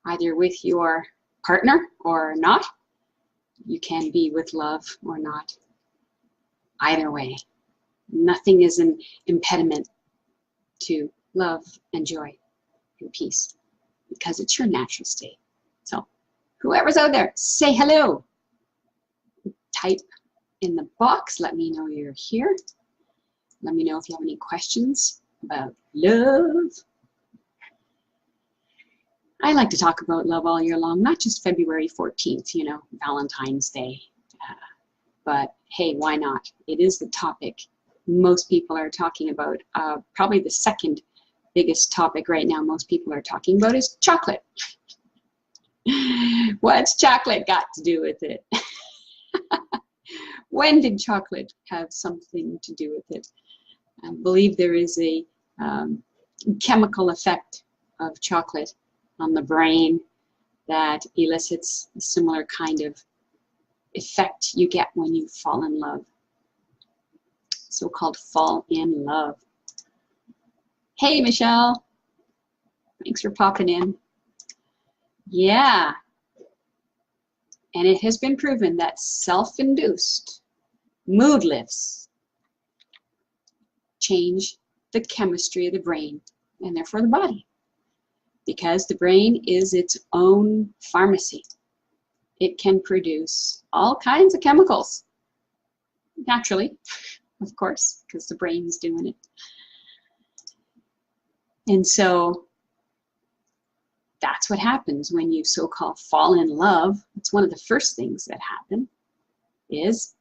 either with your partner or not. You can be with love or not. Either way, nothing is an impediment to love and joy and peace because it's your natural state. So whoever's out there, say hello. Type in the box. Let me know you're here. Let me know if you have any questions about love. I like to talk about love all year long, not just February 14th, you know, Valentine's Day. But hey, why not? It is the topic most people are talking about. Probably the second biggest topic right now most people are talking about is chocolate. What's chocolate got to do with it? When did chocolate have something to do with it? I believe there is a chemical effect of chocolate on the brain that elicits a similar kind of effect you get when you fall in love. So-called fall in love. Hey, Michelle. Thanks for popping in. Yeah. And it has been proven that self-induced mood lifts change the chemistry of the brain and therefore the body, because the brain is its own pharmacy. It can produce all kinds of chemicals naturally, of course, because the brain's doing it. And so that's what happens when you so-called fall in love. It's one of the first things that happen is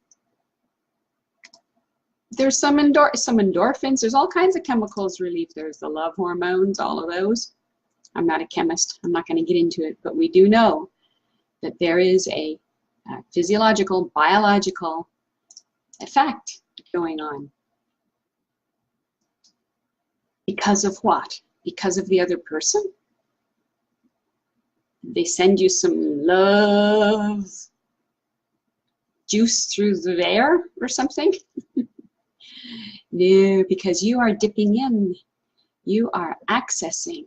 there's some endorphins. There's all kinds of chemicals released. There's the love hormones, all of those. I'm not a chemist. I'm not going to get into it, but we do know that there is a physiological, biological effect going on. Because of what? Because of the other person? They send you some love juice through the air or something? No, because you are dipping in. You are accessing.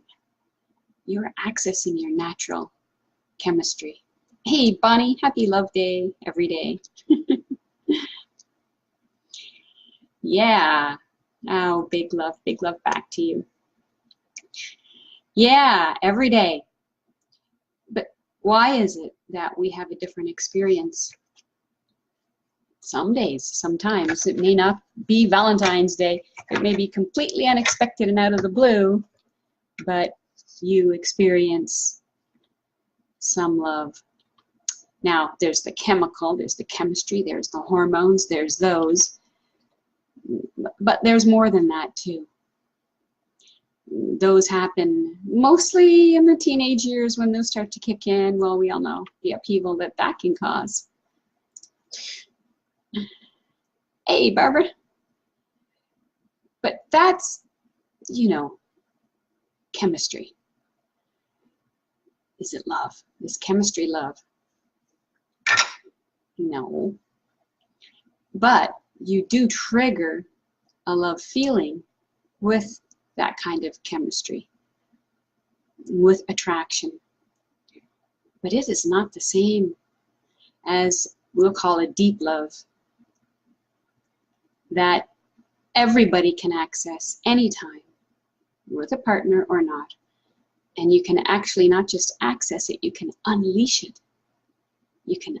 You're accessing your natural chemistry. Hey, Bonnie, happy love day every day. Yeah. Oh, big love back to you. Yeah, every day. But why is it that we have a different experience? Some days, sometimes it may not be Valentine's Day. It may be completely unexpected and out of the blue, but you experience some love. Now, there's the chemical, there's the chemistry, there's the hormones, there's those. But there's more than that too. Those happen mostly in the teenage years when those start to kick in. Well, we all know the upheaval that that can cause. Hey, Barbara. But that's, you know, chemistry. Is it love? Is chemistry love? No. But you do trigger a love feeling with that kind of chemistry, with attraction. But it is not the same as we'll call a deep love that everybody can access anytime, with a partner or not. And you can actually not just access it, you can unleash it. You can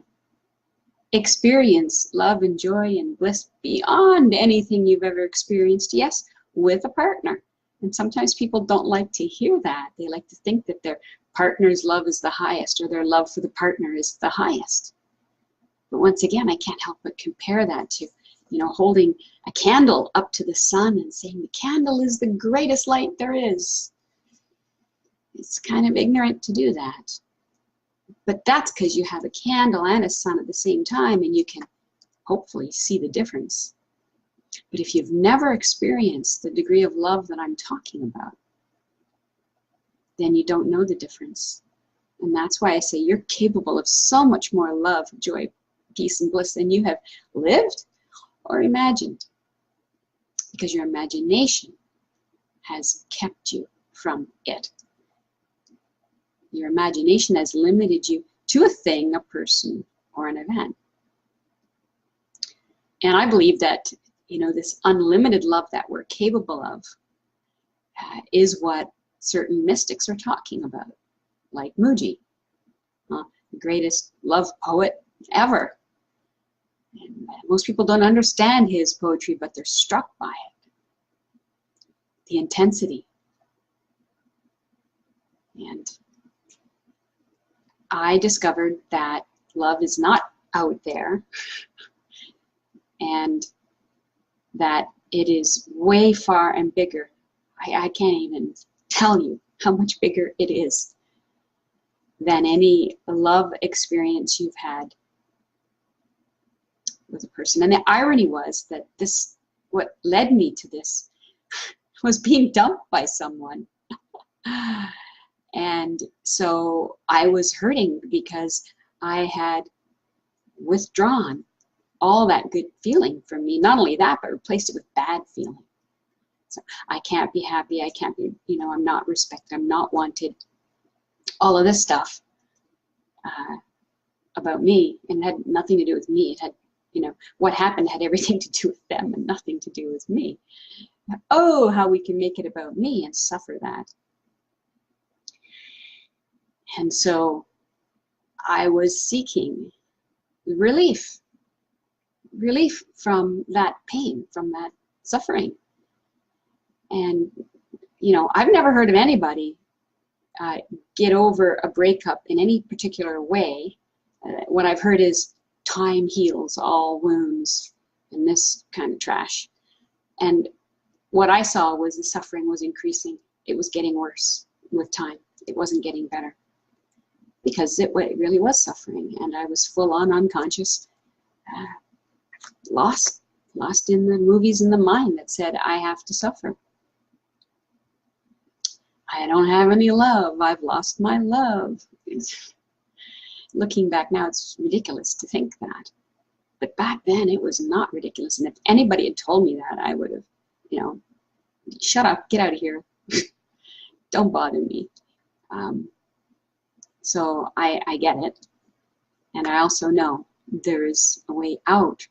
experience love and joy and bliss beyond anything you've ever experienced, yes, with a partner. And sometimes people don't like to hear that. They like to think that their partner's love is the highest, or their love for the partner is the highest. But once again, I can't help but compare that to, you know, holding a candle up to the sun and saying the candle is the greatest light there is. It's kind of ignorant to do that. But that's because you have a candle and a sun at the same time, and you can hopefully see the difference. But if you've never experienced the degree of love that I'm talking about, then you don't know the difference. And that's why I say you're capable of so much more love, joy, peace, and bliss than you have lived or imagined. Because your imagination has kept you from it. Your imagination has limited you to a thing, a person, or an event. And I believe that, you know, this unlimited love that we're capable of is what certain mystics are talking about, like Muji, the greatest love poet ever. And most people don't understand his poetry, but they're struck by it. The intensity. And I discovered that love is not out there, and that it is way far and bigger. I can't even tell you how much bigger it is than any love experience you've had with a person. And the irony was that this, what led me to this, was being dumped by someone. And so I was hurting because I had withdrawn all that good feeling from me. Not only that, but replaced it with bad feeling. So I can't be happy, I can't be, you know, I'm not respected, I'm not wanted. All of this stuff about me, and had nothing to do with me. It had, you know, what happened had everything to do with them and nothing to do with me. Oh, how we can make it about me and suffer that. And so I was seeking relief from that pain, from that suffering. And, you know, I've never heard of anybody get over a breakup in any particular way. What I've heard is time heals all wounds and this kind of trash. And what I saw was the suffering was increasing. It was getting worse with time. It wasn't getting better, because it really was suffering, and I was full on unconscious, lost in the movies in the mind that said I have to suffer. I don't have any love. I've lost my love. Looking back now, it's ridiculous to think that. But back then, it was not ridiculous. And if anybody had told me that, I would have, you know, shut up, get out of here. Don't bother me. So I get it. And I also know there is a way out.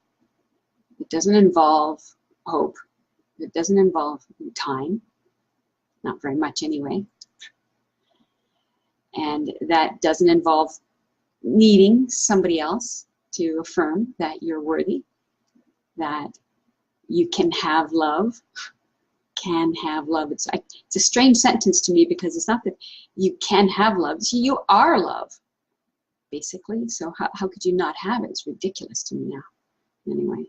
It doesn't involve hope. It doesn't involve time. Not very much anyway. And that doesn't involve needing somebody else to affirm that you're worthy, that you can have love, It's a strange sentence to me, because it's not that you can have love. You are love, basically. So how could you not have it? It's ridiculous to me now. Anyway.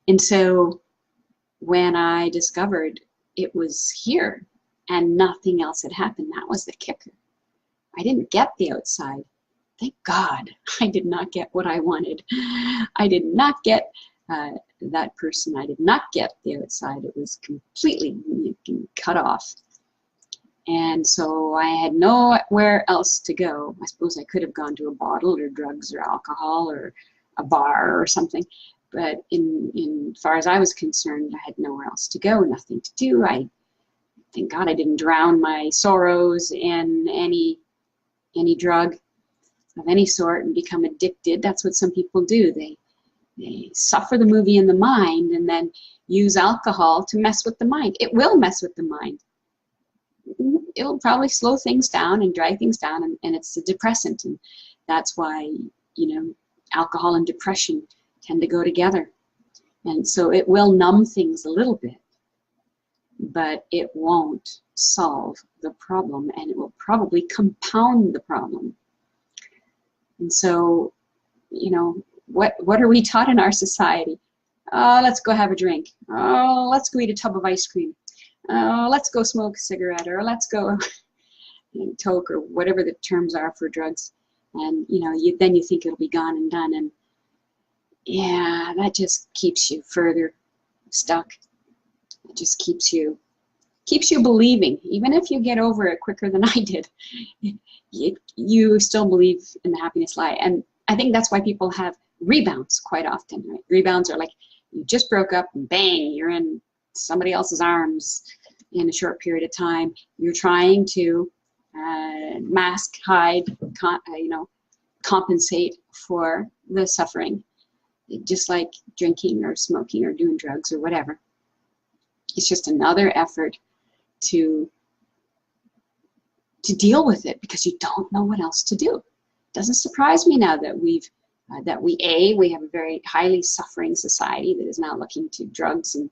And so when I discovered it was here and nothing else had happened, that was the kicker. I didn't get the outside. Thank God I did not get what I wanted. I did not get that person. I did not get the outside. It was completely cut off. And so I had nowhere else to go. I suppose I could have gone to a bottle or drugs or alcohol or a bar or something. But in far as I was concerned, I had nowhere else to go, nothing to do. Thank God I didn't drown my sorrows in any drug of any sort and become addicted. That's what some people do. They suffer the movie in the mind and then use alcohol to mess with the mind. It will mess with the mind. It'll probably slow things down and drag things down, and it's a depressant. And that's why, you know, alcohol and depression tend to go together. And so it will numb things a little bit, but it won't solve the problem, and it will probably compound the problem. And so, you know, what are we taught in our society? Oh, let's go have a drink. Oh, let's go eat a tub of ice cream. Oh, let's go smoke a cigarette, or let's go toke, or whatever the terms are for drugs. And, you know, then you think it'll be gone and done. And yeah, that just keeps you further stuck. It just keeps you believing. Even if you get over it quicker than I did, you still believe in the happiness lie. And I think that's why people have rebounds quite often, right? Rebounds are like you just broke up and bang, you're in somebody else's arms in a short period of time. You're trying to mask, hide, compensate for the suffering, just like drinking or smoking or doing drugs or whatever. It's just another effort to deal with it because you don't know what else to do. It doesn't surprise me now that we have a very highly suffering society that is now looking to drugs and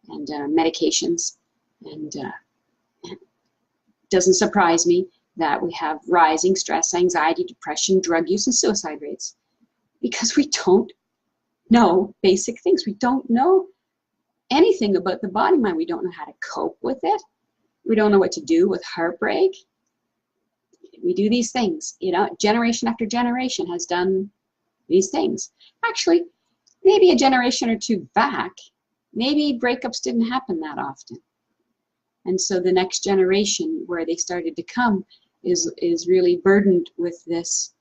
medications, and it doesn't surprise me that we have rising stress, anxiety, depression, drug use, and suicide rates, because we don't know basic things. We don't know anything about the body mind. We don't know how to cope with it. We don't know what to do with heartbreak. We do these things, generation after generation has done these things. Actually, maybe a generation or two back, maybe breakups didn't happen that often. And so the next generation where they started to come is really burdened with this,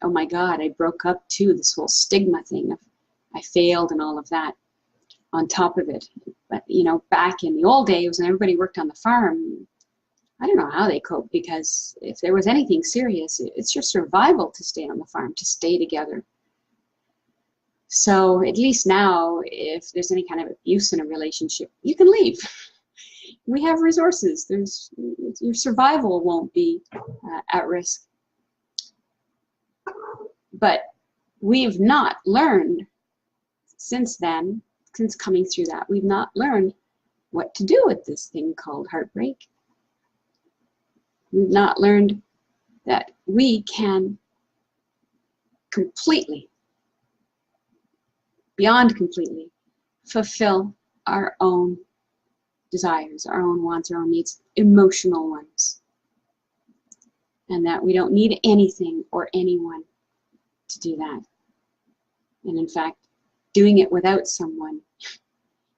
oh my God, I broke up too, this whole stigma thing of I failed and all of that on top of it. But, back in the old days when everybody worked on the farm, I don't know how they coped, because if there was anything serious, it's your survival to stay on the farm, to stay together. So at least now, if there's any kind of abuse in a relationship, you can leave. We have resources. Your survival won't be at risk. But we've not learned since then, since coming through that, we've not learned what to do with this thing called heartbreak. We've not learned that we can completely, beyond completely, fulfill our own desires, our own wants, our own needs, emotional ones. And that we don't need anything or anyone to do that. And in fact, doing it without someone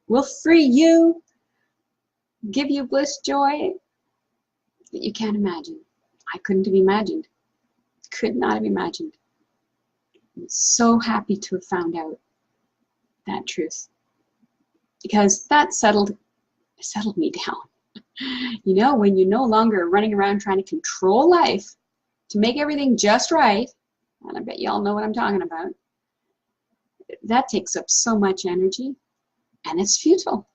will free you, give you bliss, joy that you can't imagine. I couldn't have imagined. Could not have imagined. I'm so happy to have found out that truth, because that settled me down. When you're no longer running around trying to control life to make everything just right, and I bet you all know what I'm talking about, that takes up so much energy, and it's futile.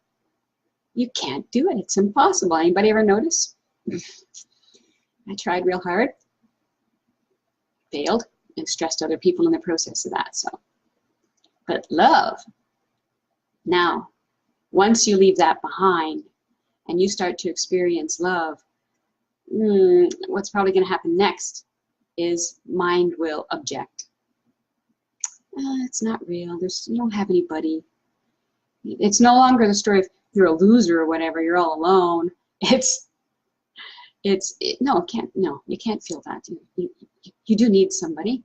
You can't do it. It's impossible. Anybody ever notice? I tried real hard, failed, and stressed other people in the process of that. But love, now, once you leave that behind and you start to experience love, what's probably going to happen next is mind will object. It's not real. You don't have anybody. It's no longer the story of you're a loser or whatever, you're all alone. No, you can't feel that. You do need somebody,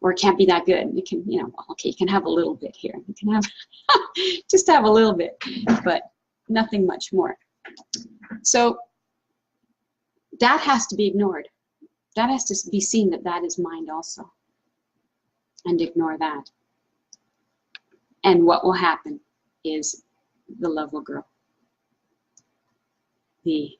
or it can't be that good. You can, okay, you can have a little bit here. You can have, just have a little bit, but nothing much more. So that has to be ignored. That has to be seen that is mind also. And ignore that. And what will happen is the love will grow. The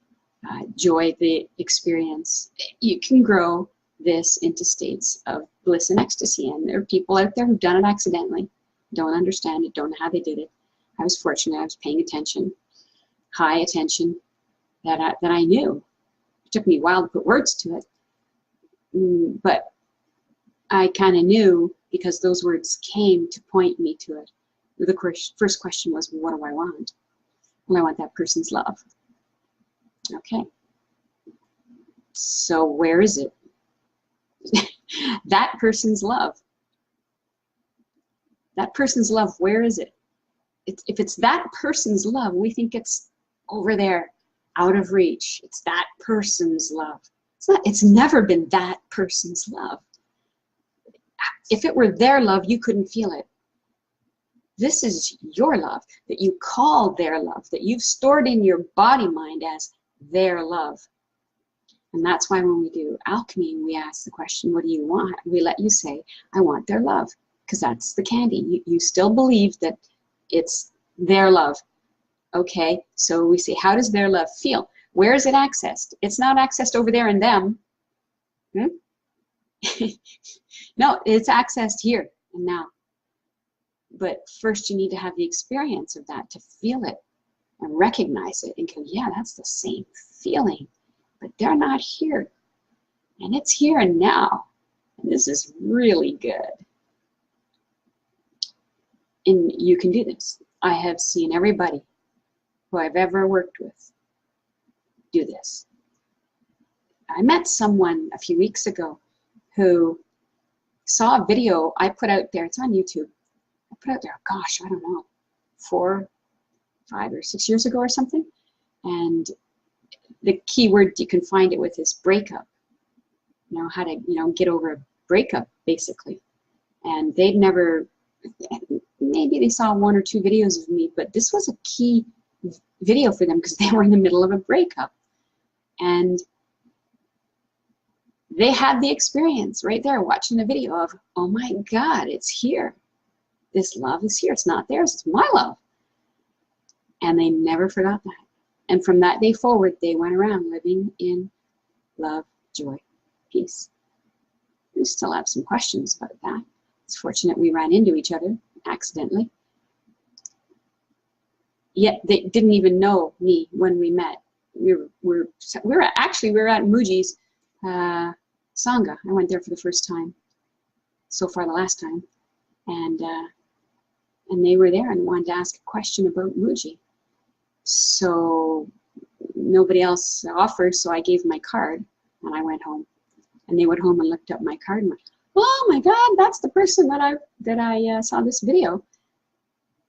joy, the experience. You can grow this into states of bliss and ecstasy. And there are people out there who've done it accidentally, don't understand it, don't know how they did it. I was fortunate. I was paying attention, high attention, that I knew. It took me a while to put words to it. But I kind of knew, because those words came to point me to it. The first question was, what do I want? Well, I want that person's love. Okay. So where is it? That person's love. That person's love, where is it? If it's that person's love, we think it's over there, out of reach. It's that person's love. It's not. It's never been that person's love. If it were their love, you couldn't feel it. This is your love that you call their love, that you've stored in your body mind as their love. And that's why when we do alchemy, we ask the question, what do you want? We let you say, I want their love, because that's the candy. You still believe that it's their love. Okay, so we see, how does their love feel? Where is it accessed? It's not accessed over there in them. Hmm? No, it's accessed here and now. But first you need to have the experience of that, to feel it and recognize it and go, yeah, that's the same feeling, but they're not here. And it's here and now. And this is really good. And you can do this. I have seen everybody who I've ever worked with do this. I met someone a few weeks ago who saw a video I put out there. It's on YouTube. I put out there, gosh, I don't know, 4, 5 or 6 years ago or something. And the key word you can find it with is breakup. You know, how to, get over a breakup, basically. And they'd never, maybe they saw 1 or 2 videos of me, but this was a key video for them because they were in the middle of a breakup. And they had the experience right there watching the video of, oh my God, it's here. This love is here. It's not theirs, it's my love. And they never forgot that. And from that day forward, they went around living in love, joy, peace. We still have some questions about that. It's fortunate we ran into each other accidentally. Yet they didn't even know me when we met. We were at Muji's Sangha. I went there for the first time, so far the last time, and they were there and wanted to ask a question about Muji. So nobody else offered, so I gave my card and I went home. And they went home and looked up my card and went, oh my God, that's the person that I saw this video.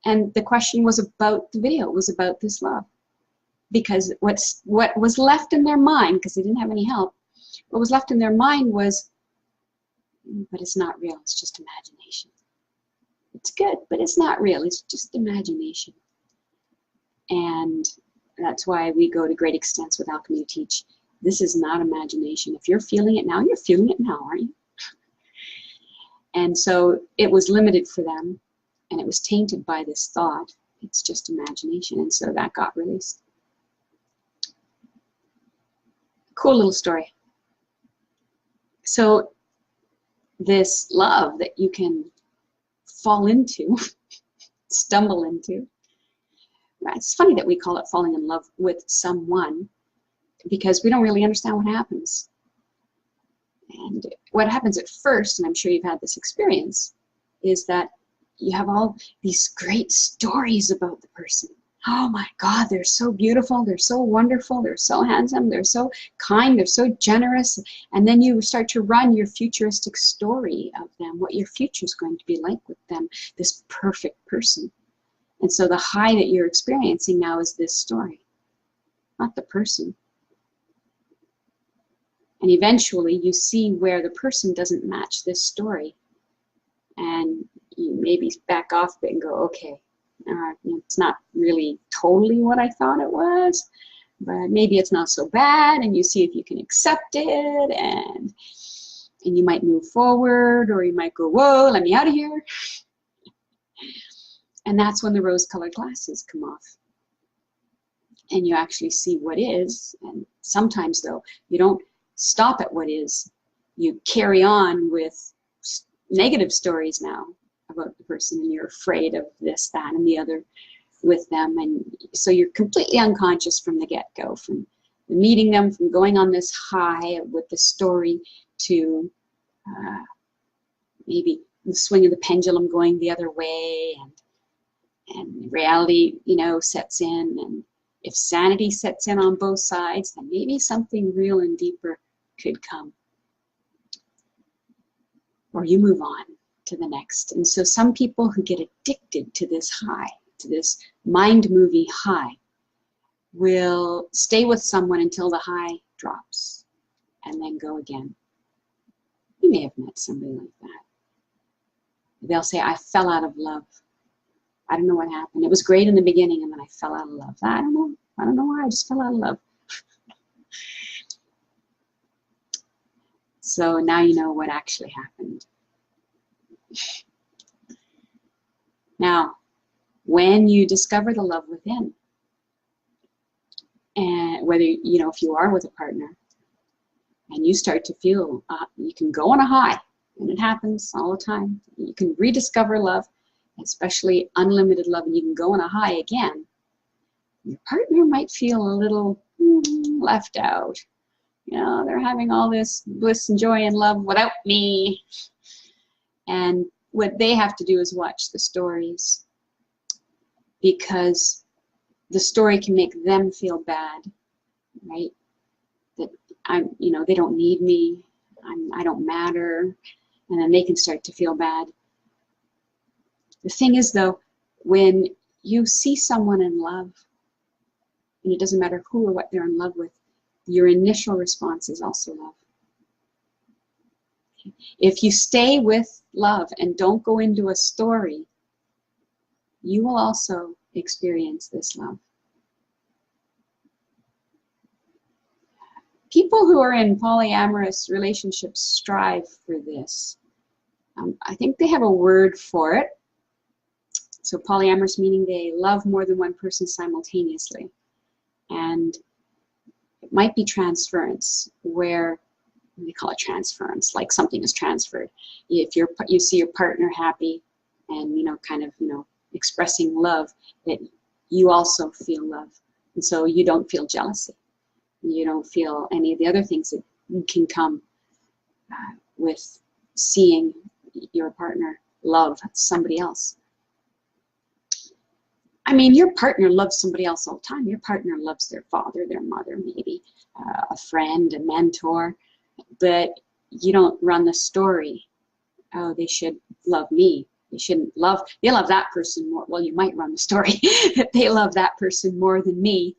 And the question was about the video. It was about this love. Because what was left in their mind, because they didn't have any help, what was left in their mind was, but it's not real, it's just imagination. It's good, but it's not real, it's just imagination. And that's why we go to great extents with alchemy to teach. This is not imagination. If you're feeling it now, you're feeling it now, aren't you? And so it was limited for them, and it was tainted by this thought. It's just imagination, and so that got released. Cool little story. So this love that you can fall into, stumble into, it's funny that we call it falling in love with someone, because we don't really understand what happens. And what happens at first, and I'm sure you've had this experience, is that you have all these great stories about the person. Oh my God, they're so beautiful, they're so wonderful, they're so handsome, they're so kind, they're so generous. And then you start to run your futuristic story of them, what your future is going to be like with them, this perfect person. And so the high that you're experiencing now is this story, not the person. And eventually you see where the person doesn't match this story. And you maybe back off a bit and go, okay, it's not really totally what I thought it was, but maybe it's not so bad, and you see if you can accept it, and you might move forward, or you might go, whoa, let me out of here. And that's when the rose-colored glasses come off. And you actually see what is, and sometimes though, you don't stop at what is. You carry on with negative stories now about the person, and you're afraid of this, that, and the other with them. And so you're completely unconscious from the get-go, from meeting them, from going on this high with the story to maybe the swing of the pendulum going the other way, and reality, sets in. And if sanity sets in on both sides, then maybe something real and deeper could come. Or you move on to the next. And so some people who get addicted to this high, to this mind movie high, will stay with someone until the high drops and then go again. You may have met somebody like that. They'll say, I fell out of love. I don't know what happened. It was great in the beginning, and then I fell out of love. I don't know. I don't know why. I just fell out of love. So now you know what actually happened. Now, when you discover the love within, And whether, you know, if you are with a partner and you start to feel, you can go on a high, and it happens all the time. You can rediscover love, especially unlimited love, and you can go on a high again. Your partner might feel a little left out. You know, they're having all this bliss and joy and love without me. And what they have to do is watch the stories, because the story can make them feel bad, right? That I'm, you know, they don't need me, I don't matter, and then they can start to feel bad. The thing is, though, when you see someone in love, and it doesn't matter who or what they're in love with, your initial response is also love. If you stay with love and don't go into a story, you will also experience this love. People who are in polyamorous relationships strive for this. I think they have a word for it. So polyamorous meaning they love more than one person simultaneously. And it might be transference, where they call it transference, like something is transferred. If you see your partner happy and, you know, kind of, you know, expressing love, that you also feel love. And so you don't feel jealousy. You don't feel any of the other things that can come with seeing your partner love somebody else. I mean, your partner loves somebody else all the time. Your partner loves their father, their mother, maybe a friend, a mentor, but you don't run the story. Oh, they should love me. They shouldn't love, they love that person more. Well, you might run the story that they love that person more than me,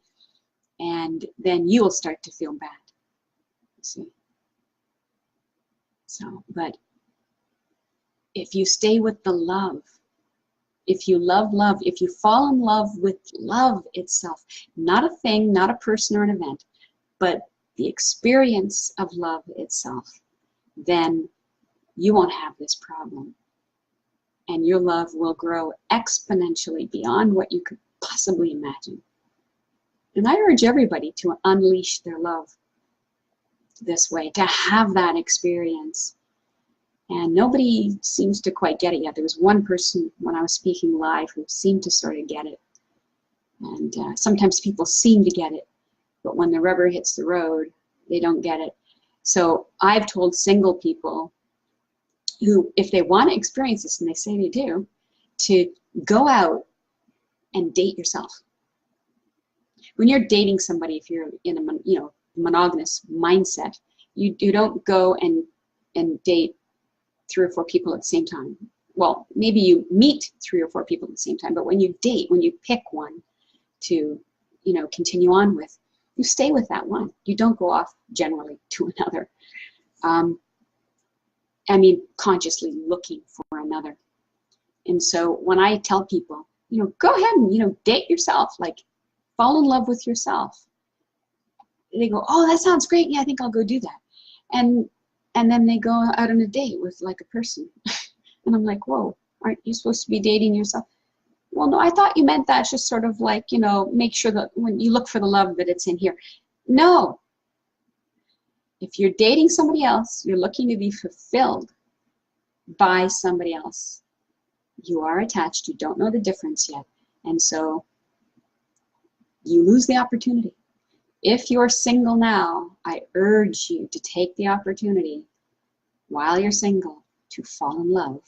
and then you will start to feel bad. See? So, but if you stay with the love, if you love love, if you fall in love with love itself, not a thing, not a person or an event, but the experience of love itself, then you won't have this problem. And your love will grow exponentially beyond what you could possibly imagine. And I urge everybody to unleash their love this way, to have that experience. And nobody seems to quite get it yet. There was one person when I was speaking live who seemed to sort of get it. And sometimes people seem to get it, but when the rubber hits the road, they don't get it. So I've told single people who, if they want to experience this, and they say they do, to go out and date yourself. When you're dating somebody, if you're in a monogamous mindset, you don't go and date 3 or 4 people at the same time. Well, maybe you meet 3 or 4 people at the same time, but when you date, when you pick one to, you know, continue on with, you stay with that one. You don't go off generally to another. I mean, consciously looking for another. And so when I tell people, you know, go ahead and, you know, date yourself, like fall in love with yourself. They go, oh, that sounds great. Yeah, I think I'll go do that. And then they go out on a date with like a person. And I'm like, whoa, aren't you supposed to be dating yourself? Well, no, I thought you meant that's just sort of like, you know, make sure that when you look for the love that it's in here. No. If you're dating somebody else, you're looking to be fulfilled by somebody else. You are attached. You don't know the difference yet. And so you lose the opportunity. If you're single now, I urge you to take the opportunity while you're single to fall in love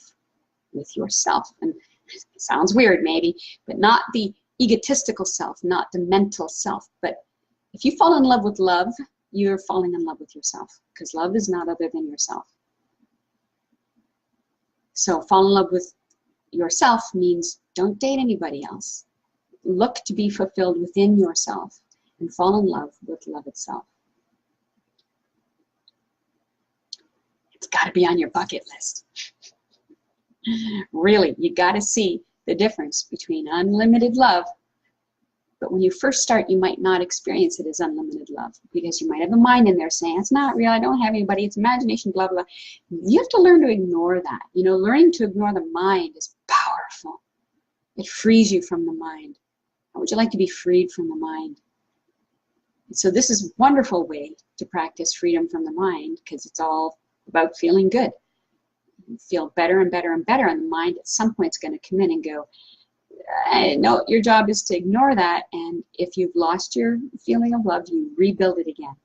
with yourself. And it sounds weird maybe, but not the egotistical self, not the mental self. But if you fall in love with love, you're falling in love with yourself, because love is not other than yourself. So fall in love with yourself means don't date anybody else. Look to be fulfilled within yourself and fall in love with love itself. It's got to be on your bucket list. Really, you got to see the difference between unlimited love. But when you first start, you might not experience it as unlimited love, because you might have a mind in there saying, it's not real, I don't have anybody, it's imagination, blah, blah. You have to learn to ignore that. You know, learning to ignore the mind is powerful. It frees you from the mind. How would you like to be freed from the mind? So this is a wonderful way to practice freedom from the mind, because it's all about feeling good. You feel better and better and better, and the mind at some point is going to come in and go, no, your job is to ignore that, and if you've lost your feeling of love, you rebuild it again.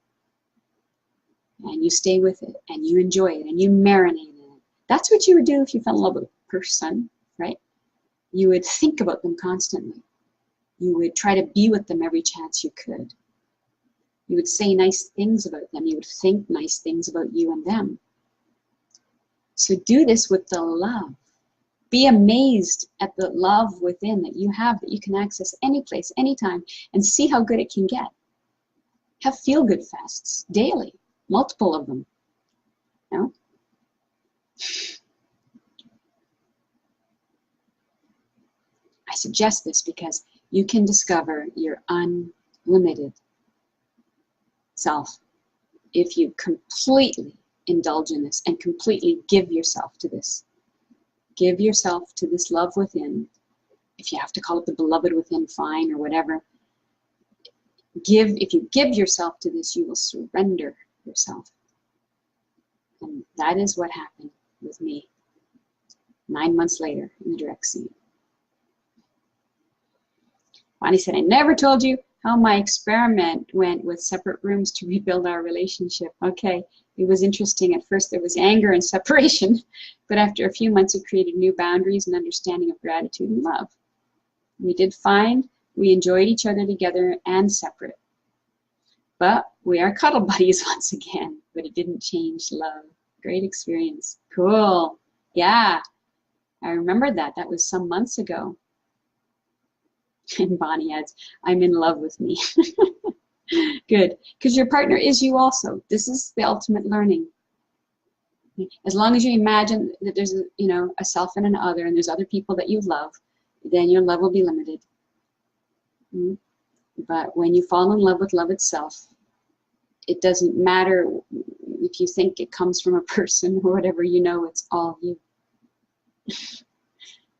And you stay with it, and you enjoy it, and you marinate in it. That's what you would do if you fell in love with a person, right? You would think about them constantly. You would try to be with them every chance you could. You would say nice things about them. You would think nice things about you and them. So do this with the love. Be amazed at the love within that you have, that you can access any place, anytime, and see how good it can get. Have feel-good fests daily, multiple of them. You know? I suggest this because you can discover your unlimited self if you completely indulge in this and completely give yourself to this. Give yourself to this love within. If you have to call it the beloved within, fine, or whatever. If you give yourself to this, you will surrender yourself. And that is what happened with me 9 months later in the direct scene. Bonnie said, I never told you how my experiment went with separate rooms to rebuild our relationship. Okay, it was interesting. At first there was anger and separation, but after a few months it created new boundaries and understanding of gratitude and love. We did find we enjoyed each other together and separate. But we are cuddle buddies once again, but it didn't change love. Great experience. Cool. Yeah, I remember that. That was some months ago. And Bonnie adds, I'm in love with me. Good, because your partner is you also. This is the ultimate learning. As long as you imagine that there's a self and an other, and there's other people that you love, then your love will be limited. But when you fall in love with love itself, it doesn't matter if you think it comes from a person or whatever, it's all you.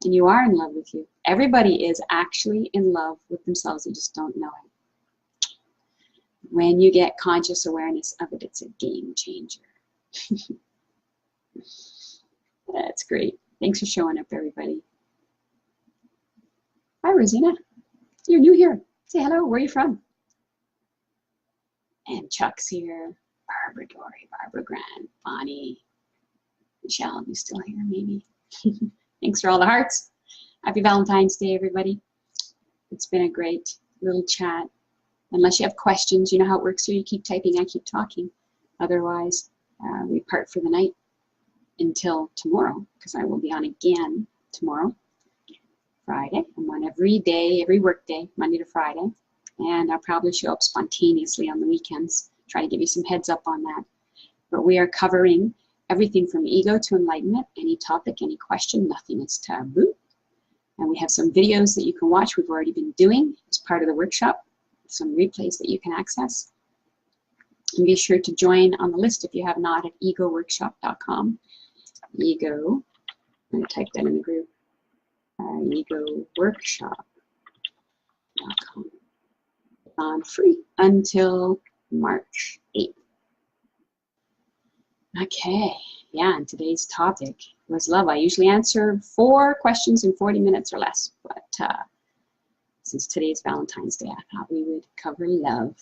And you are in love with you. Everybody is actually in love with themselves. They just don't know it. When you get conscious awareness of it, it's a game changer. That's great. Thanks for showing up, everybody. Hi, Rosina. You're new here. Say hello. Where are you from? And Chuck's here. Barbara Dory, Barbara Grant, Bonnie, Michelle. You still here, maybe? Thanks for all the hearts. Happy Valentine's Day, everybody. It's been a great little chat. Unless you have questions, you know how it works here. You keep typing, I keep talking. Otherwise, we part for the night until tomorrow, because I will be on again tomorrow, Friday. I'm on every day, every work day, Monday to Friday. And I'll probably show up spontaneously on the weekends. Try to give you some heads up on that. But we are covering everything from ego to enlightenment, any topic, any question, nothing is taboo. And we have some videos that you can watch we've already been doing as part of the workshop, some replays that you can access. And be sure to join on the list if you have not at egoworkshop.com. Ego, I'm going to type that in the group, egoworkshop.com. On free until March 8th. Okay, yeah, and today's topic was love. I usually answer 4 questions in 40 minutes or less, but since today's Valentine's Day, I thought we would cover love.